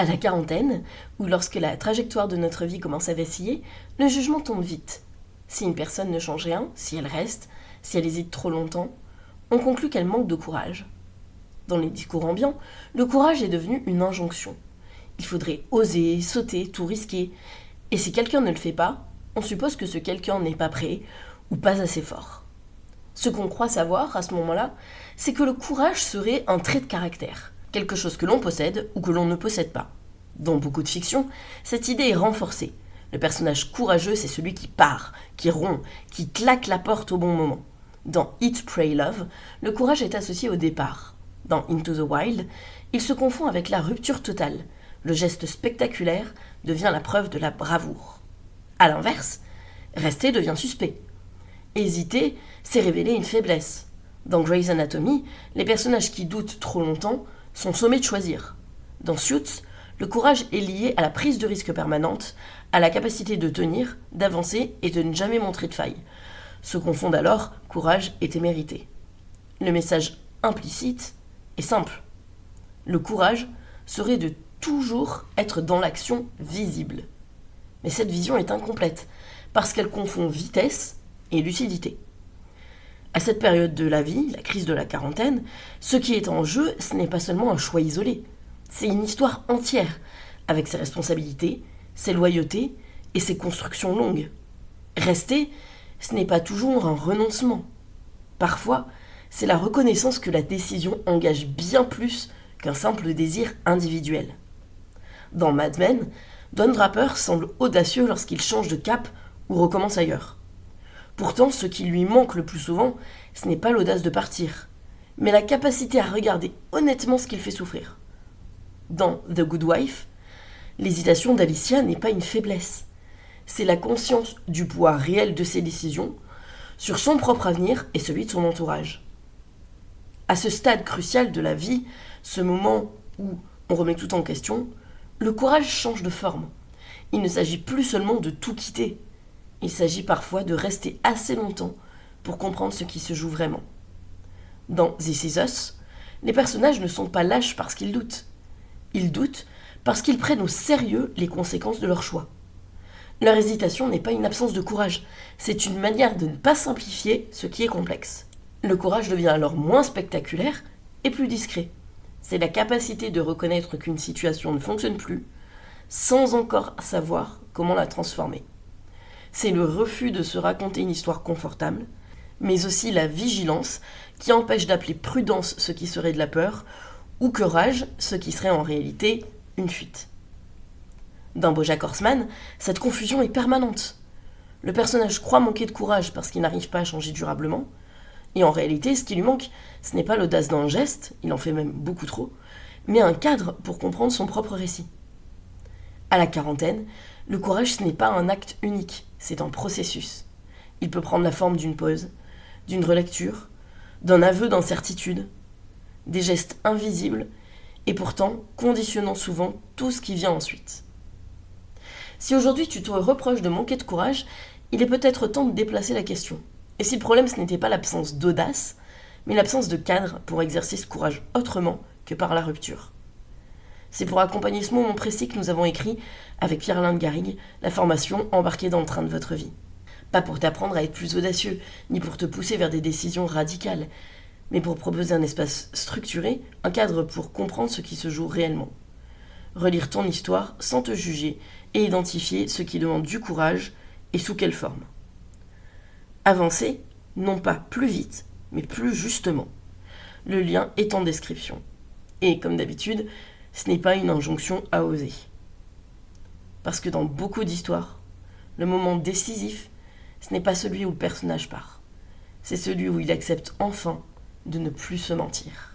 À la quarantaine, ou lorsque la trajectoire de notre vie commence à vaciller, le jugement tombe vite. Si une personne ne change rien, si elle reste, si elle hésite trop longtemps, on conclut qu'elle manque de courage. Dans les discours ambiants, le courage est devenu une injonction. Il faudrait oser, sauter, tout risquer. Et si quelqu'un ne le fait pas, on suppose que ce quelqu'un n'est pas prêt ou pas assez fort. Ce qu'on croit savoir à ce moment-là, c'est que le courage serait un trait de caractère, quelque chose que l'on possède ou que l'on ne possède pas. Dans beaucoup de fictions, cette idée est renforcée. Le personnage courageux, c'est celui qui part, qui rompt, qui claque la porte au bon moment. Dans Eat, Pray, Love, le courage est associé au départ. Dans Into the Wild, il se confond avec la rupture totale. Le geste spectaculaire devient la preuve de la bravoure. A l'inverse, rester devient suspect. Hésiter, c'est révéler une faiblesse. Dans Grey's Anatomy, les personnages qui doutent trop longtemps sont sommés de choisir. Dans Suits, le courage est lié à la prise de risque permanente, à la capacité de tenir, d'avancer et de ne jamais montrer de faille. Se confondent alors courage et témérité. Le message implicite est simple. Le courage serait de toujours être dans l'action visible. Mais cette vision est incomplète, parce qu'elle confond vitesse et lucidité. À cette période de la vie, la crise de la quarantaine, ce qui est en jeu, ce n'est pas seulement un choix isolé. C'est une histoire entière, avec ses responsabilités, ses loyautés et ses constructions longues. Rester, ce n'est pas toujours un renoncement. Parfois, c'est la reconnaissance que la décision engage bien plus qu'un simple désir individuel. Dans Mad Men, Don Draper semble audacieux lorsqu'il change de cap ou recommence ailleurs. Pourtant, ce qui lui manque le plus souvent, ce n'est pas l'audace de partir, mais la capacité à regarder honnêtement ce qu'il fait souffrir. Dans The Good Wife, l'hésitation d'Alicia n'est pas une faiblesse. C'est la conscience du poids réel de ses décisions sur son propre avenir et celui de son entourage. À ce stade crucial de la vie, ce moment où on remet tout en question, le courage change de forme. Il ne s'agit plus seulement de tout quitter. Il s'agit parfois de rester assez longtemps pour comprendre ce qui se joue vraiment. Dans This Is Us, les personnages ne sont pas lâches parce qu'ils doutent. Ils doutent parce qu'ils prennent au sérieux les conséquences de leur choix. Leur hésitation n'est pas une absence de courage, c'est une manière de ne pas simplifier ce qui est complexe. Le courage devient alors moins spectaculaire et plus discret. C'est la capacité de reconnaître qu'une situation ne fonctionne plus, sans encore savoir comment la transformer. C'est le refus de se raconter une histoire confortable, mais aussi la vigilance qui empêche d'appeler prudence ce qui serait de la peur, ou courage ce qui serait en réalité une fuite. Dans BoJack Horseman, cette confusion est permanente. Le personnage croit manquer de courage parce qu'il n'arrive pas à changer durablement, et en réalité, ce qui lui manque, ce n'est pas l'audace d'un geste, il en fait même beaucoup trop, mais un cadre pour comprendre son propre récit. À la quarantaine, le courage, ce n'est pas un acte unique, c'est un processus. Il peut prendre la forme d'une pause, d'une relecture, d'un aveu d'incertitude, des gestes invisibles, et pourtant conditionnant souvent tout ce qui vient ensuite. Si aujourd'hui tu te reproches de manquer de courage, il est peut-être temps de déplacer la question. Et si le problème ce n'était pas l'absence d'audace, mais l'absence de cadre pour exercer ce courage autrement que par la rupture. C'est pour accompagner ce moment précis que nous avons écrit, avec Pierre-Alain de Garrigue, la formation Embarquée dans le train de votre vie. Pas pour t'apprendre à être plus audacieux, ni pour te pousser vers des décisions radicales, mais pour proposer un espace structuré, un cadre pour comprendre ce qui se joue réellement. Relire ton histoire sans te juger et identifier ce qui demande du courage et sous quelle forme. Avancer, non pas plus vite, mais plus justement. Le lien est en description. Et comme d'habitude, ce n'est pas une injonction à oser. Parce que dans beaucoup d'histoires, le moment décisif, ce n'est pas celui où le personnage part. C'est celui où il accepte enfin de ne plus se mentir.